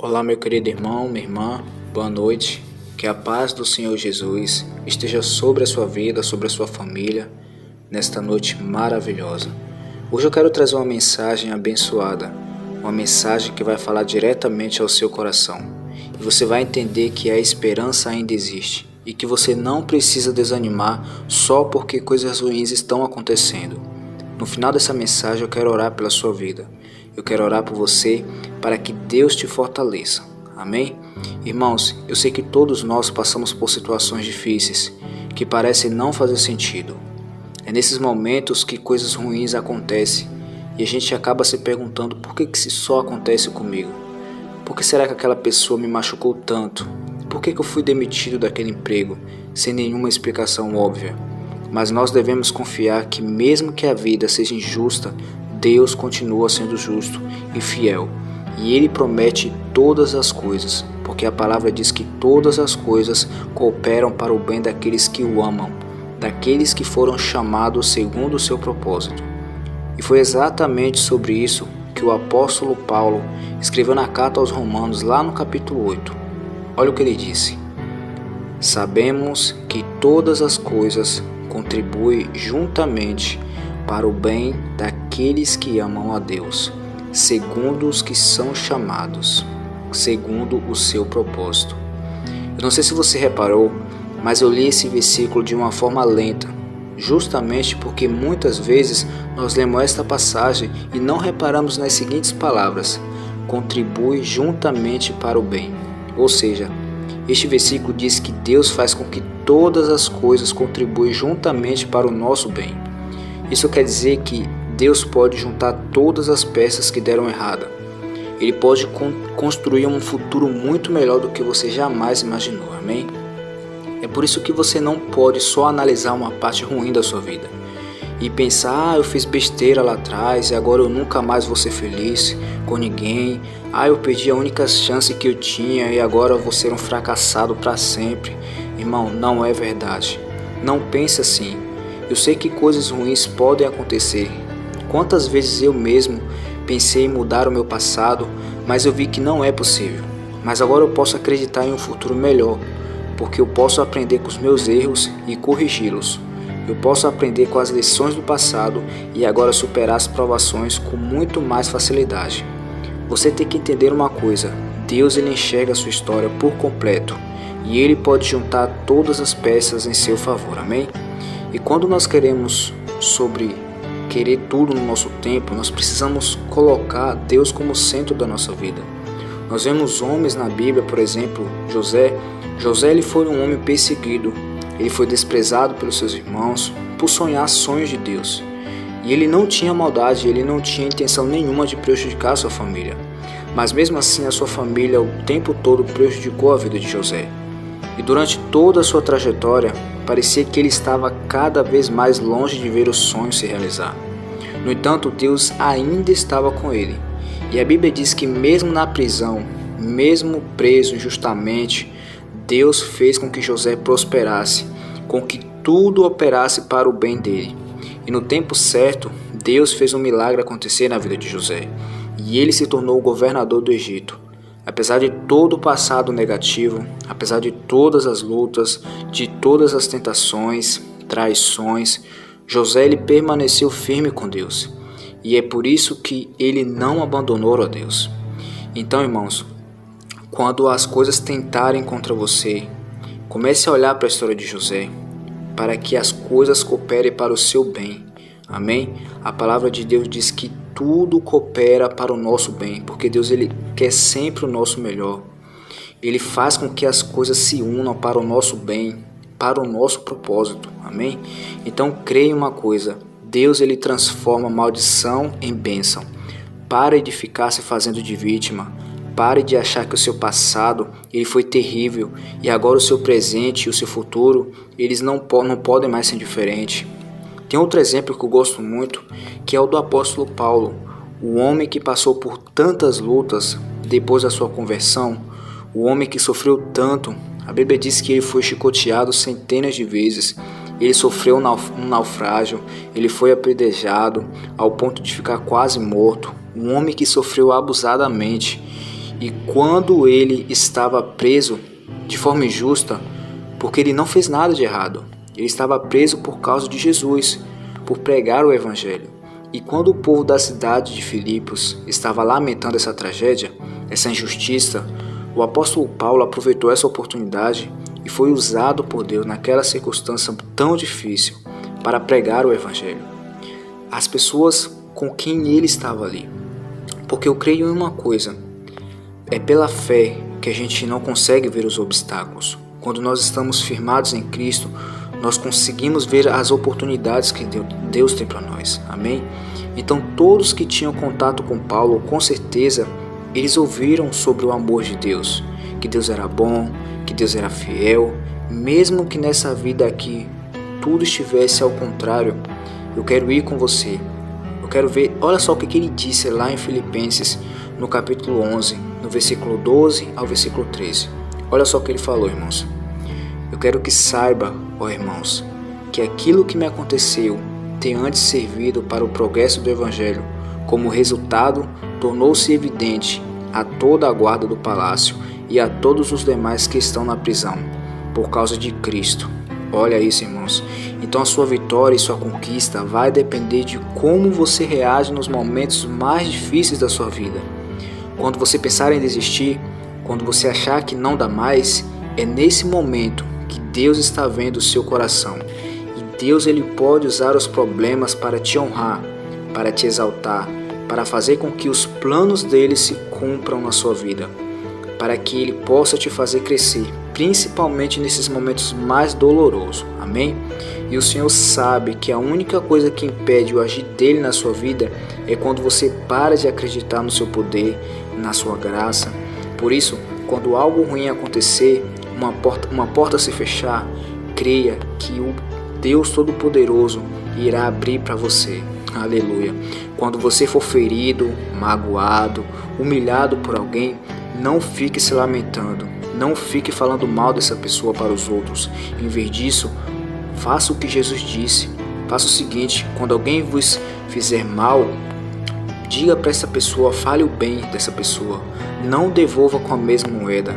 Olá, meu querido irmão, minha irmã, boa noite. Que a paz do Senhor Jesus esteja sobre a sua vida, sobre a sua família, nesta noite maravilhosa. Hoje eu quero trazer uma mensagem abençoada, uma mensagem que vai falar diretamente ao seu coração. E você vai entender que a esperança ainda existe e que você não precisa desanimar só porque coisas ruins estão acontecendo. No final dessa mensagem eu quero orar pela sua vida. Eu quero orar por você para que Deus te fortaleça. Amém? Irmãos, eu sei que todos nós passamos por situações difíceis que parecem não fazer sentido. É nesses momentos que coisas ruins acontecem e a gente acaba se perguntando por que isso só acontece comigo? Por que será que aquela pessoa me machucou tanto? Por que eu fui demitido daquele emprego sem nenhuma explicação óbvia? Mas nós devemos confiar que mesmo que a vida seja injusta, Deus continua sendo justo e fiel, e Ele promete todas as coisas, porque a palavra diz que todas as coisas cooperam para o bem daqueles que o amam, daqueles que foram chamados segundo o seu propósito. E foi exatamente sobre isso que o apóstolo Paulo escreveu na carta aos Romanos, lá no capítulo 8. Olha o que ele disse: sabemos que todas as coisas contribuem juntamente para o bem daqueles que amam a Deus, segundo os que são chamados, segundo o seu propósito. Eu não sei se você reparou, mas eu li esse versículo de uma forma lenta, justamente porque muitas vezes nós lemos esta passagem e não reparamos nas seguintes palavras: contribui juntamente para o bem. Ou seja, este versículo diz que Deus faz com que todas as coisas contribuem juntamente para o nosso bem. Isso quer dizer que Deus pode juntar todas as peças que deram errada. Ele pode construir um futuro muito melhor do que você jamais imaginou, amém? É por isso que você não pode só analisar uma parte ruim da sua vida e pensar: eu fiz besteira lá atrás e agora eu nunca mais vou ser feliz com ninguém. Eu perdi a única chance que eu tinha e agora eu vou ser um fracassado para sempre. Irmão, não é verdade. Não pense assim. Eu sei que coisas ruins podem acontecer. Quantas vezes eu mesmo pensei em mudar o meu passado, mas eu vi que não é possível. Mas agora eu posso acreditar em um futuro melhor, porque eu posso aprender com os meus erros e corrigi-los. Eu posso aprender com as lições do passado e agora superar as provações com muito mais facilidade. Você tem que entender uma coisa: Deus ele enxerga a sua história por completo e Ele pode juntar todas as peças em seu favor, amém? E quando nós queremos querer tudo no nosso tempo, nós precisamos colocar Deus como centro da nossa vida. Nós vemos homens na Bíblia, por exemplo, José. José ele foi um homem perseguido, ele foi desprezado pelos seus irmãos por sonhar sonhos de Deus. E ele não tinha maldade, ele não tinha intenção nenhuma de prejudicar a sua família. Mas mesmo assim a sua família o tempo todo prejudicou a vida de José. E durante toda a sua trajetória, parecia que ele estava cada vez mais longe de ver os sonhos se realizar. No entanto, Deus ainda estava com ele. E a Bíblia diz que mesmo na prisão, mesmo preso injustamente, Deus fez com que José prosperasse, com que tudo operasse para o bem dele. E no tempo certo, Deus fez um milagre acontecer na vida de José. E ele se tornou o governador do Egito. Apesar de todo o passado negativo, apesar de todas as lutas, de todas as tentações, traições, José ele permaneceu firme com Deus. E é por isso que ele não abandonou a Deus. Então, irmãos, quando as coisas tentarem contra você, comece a olhar para a história de José, para que as coisas cooperem para o seu bem. Amém? A palavra de Deus diz que tudo coopera para o nosso bem, porque Deus ele quer sempre o nosso melhor. Ele faz com que as coisas se unam para o nosso bem, para o nosso propósito. Amém? Então creia em uma coisa: Deus ele transforma maldição em bênção. Pare de ficar se fazendo de vítima. Pare de achar que o seu passado ele foi terrível e agora o seu presente e o seu futuro eles não podem mais ser diferentes. Tem outro exemplo que eu gosto muito, que é o do apóstolo Paulo, o homem que passou por tantas lutas depois da sua conversão, o homem que sofreu tanto. A Bíblia diz que ele foi chicoteado centenas de vezes, ele sofreu um naufrágio, ele foi apedrejado ao ponto de ficar quase morto, um homem que sofreu abusadamente. E quando ele estava preso de forma injusta, porque ele não fez nada de errado, ele estava preso por causa de Jesus, por pregar o Evangelho. E quando o povo da cidade de Filipos estava lamentando essa tragédia, essa injustiça, o apóstolo Paulo aproveitou essa oportunidade e foi usado por Deus naquela circunstância tão difícil para pregar o Evangelho às pessoas com quem ele estava ali. Porque eu creio em uma coisa, é pela fé que a gente não consegue ver os obstáculos. Quando nós estamos firmados em Cristo, nós conseguimos ver as oportunidades que Deus tem para nós. Amém? Então todos que tinham contato com Paulo, com certeza, eles ouviram sobre o amor de Deus, que Deus era bom, que Deus era fiel, mesmo que nessa vida aqui tudo estivesse ao contrário. Eu quero ir com você. Eu quero ver, olha só o que ele disse lá em Filipenses, no capítulo 11, no versículo 12 ao versículo 13. Olha só o que ele falou, irmãos. Eu quero que saiba, ó irmãos, que aquilo que me aconteceu tem antes servido para o progresso do Evangelho. Como resultado, tornou-se evidente a toda a guarda do palácio e a todos os demais que estão na prisão, por causa de Cristo. Olha isso, irmãos. Então a sua vitória e sua conquista vai depender de como você reage nos momentos mais difíceis da sua vida. Quando você pensar em desistir, quando você achar que não dá mais, é nesse momento que Deus está vendo o seu coração. E Deus, ele pode usar os problemas para te honrar, para te exaltar, para fazer com que os planos dele se cumpram na sua vida, para que ele possa te fazer crescer, principalmente nesses momentos mais dolorosos. Amém? E o Senhor sabe que a única coisa que impede o agir dele na sua vida é quando você para de acreditar no seu poder, na sua graça. Por isso, quando algo ruim acontecer, uma porta se fechar, creia que o Deus Todo-Poderoso irá abrir para você. Aleluia. Quando você for ferido, magoado, humilhado por alguém, não fique se lamentando, não fique falando mal dessa pessoa para os outros. Em vez disso, faça o que Jesus disse. Faça o seguinte: quando alguém vos fizer mal, diga para essa pessoa, fale o bem dessa pessoa. Não devolva com a mesma moeda.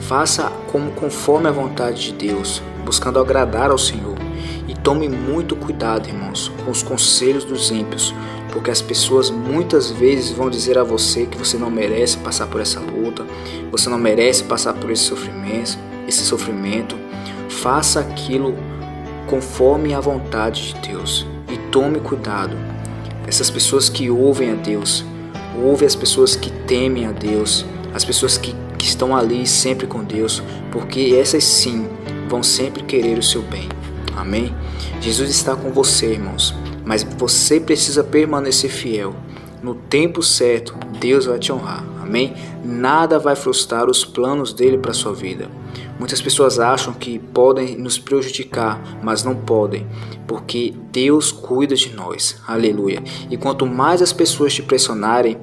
Faça conforme a vontade de Deus, buscando agradar ao Senhor. E tome muito cuidado, irmãos, com os conselhos dos ímpios, porque as pessoas muitas vezes vão dizer a você que você não merece passar por essa luta, você não merece passar por esse sofrimento. Faça aquilo conforme a vontade de Deus e tome cuidado. Essas pessoas que ouvem a Deus, ouvem as pessoas que temem a Deus, as pessoas que estão ali sempre com Deus, porque essas sim vão sempre querer o seu bem. Amém? Jesus está com você, irmãos, mas você precisa permanecer fiel. No tempo certo, Deus vai te honrar. Amém? Nada vai frustrar os planos dele para a sua vida. Muitas pessoas acham que podem nos prejudicar, mas não podem, porque Deus cuida de nós. Aleluia. E quanto mais as pessoas te pressionarem,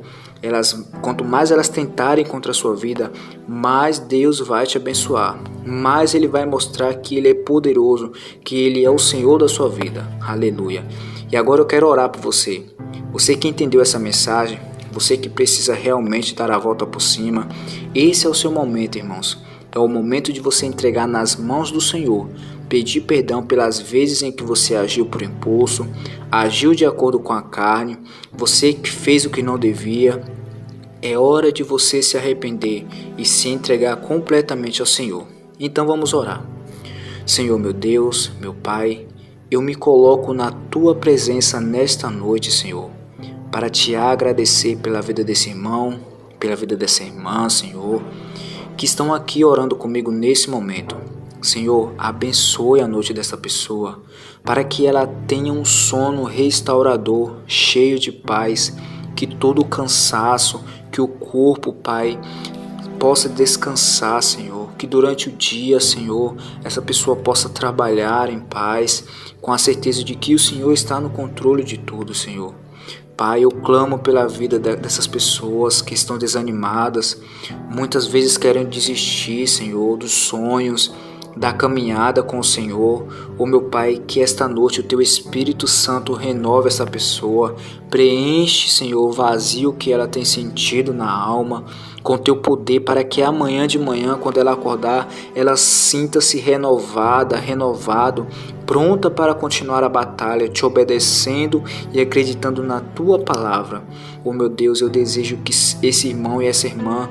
quanto mais elas tentarem contra a sua vida, mais Deus vai te abençoar, mais Ele vai mostrar que Ele é poderoso, que Ele é o Senhor da sua vida. Aleluia. E agora eu quero orar por você. Você que entendeu essa mensagem, você que precisa realmente dar a volta por cima, esse é o seu momento, irmãos. É o momento de você entregar nas mãos do Senhor, pedir perdão pelas vezes em que você agiu por impulso, agiu de acordo com a carne, você que fez o que não devia. É hora de você se arrepender e se entregar completamente ao Senhor. Então vamos orar. Senhor, meu Deus, meu Pai, eu me coloco na Tua presença nesta noite, Senhor, para Te agradecer pela vida desse irmão, pela vida dessa irmã, Senhor, que estão aqui orando comigo nesse momento. Senhor, abençoe a noite dessa pessoa, para que ela tenha um sono restaurador, cheio de paz, que todo o cansaço, que o corpo, Pai, possa descansar, Senhor, que durante o dia, Senhor, essa pessoa possa trabalhar em paz, com a certeza de que o Senhor está no controle de tudo, Senhor. Pai, eu clamo pela vida dessas pessoas que estão desanimadas, muitas vezes querem desistir, Senhor, dos sonhos, da caminhada com o Senhor. Oh meu Pai, que esta noite o Teu Espírito Santo renove essa pessoa, preenche, Senhor, o vazio que ela tem sentido na alma, com teu poder, para que amanhã de manhã, quando ela acordar, ela sinta-se renovada, renovado, pronta para continuar a batalha, te obedecendo e acreditando na tua palavra. Oh meu Deus, eu desejo que esse irmão e essa irmã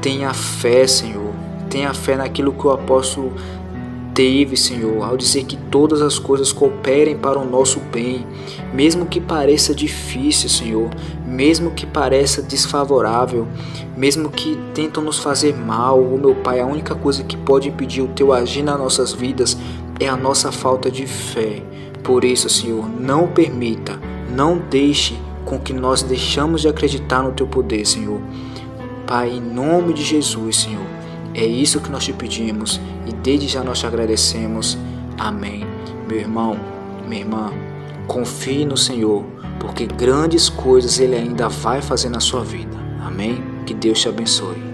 tenha fé, Senhor, tenha fé naquilo que o apóstolo teve, Senhor, ao dizer que todas as coisas cooperem para o nosso bem, mesmo que pareça difícil, Senhor, mesmo que pareça desfavorável, mesmo que tentam nos fazer mal, oh meu Pai, a única coisa que pode impedir o Teu agir nas nossas vidas é a nossa falta de fé. Por isso, Senhor, não permita, não deixe com que nós deixamos de acreditar no Teu poder, Senhor. Pai, em nome de Jesus, Senhor, é isso que nós te pedimos e desde já nós te agradecemos. Amém. Meu irmão, minha irmã, confie no Senhor, porque grandes coisas Ele ainda vai fazer na sua vida. Amém? Que Deus te abençoe.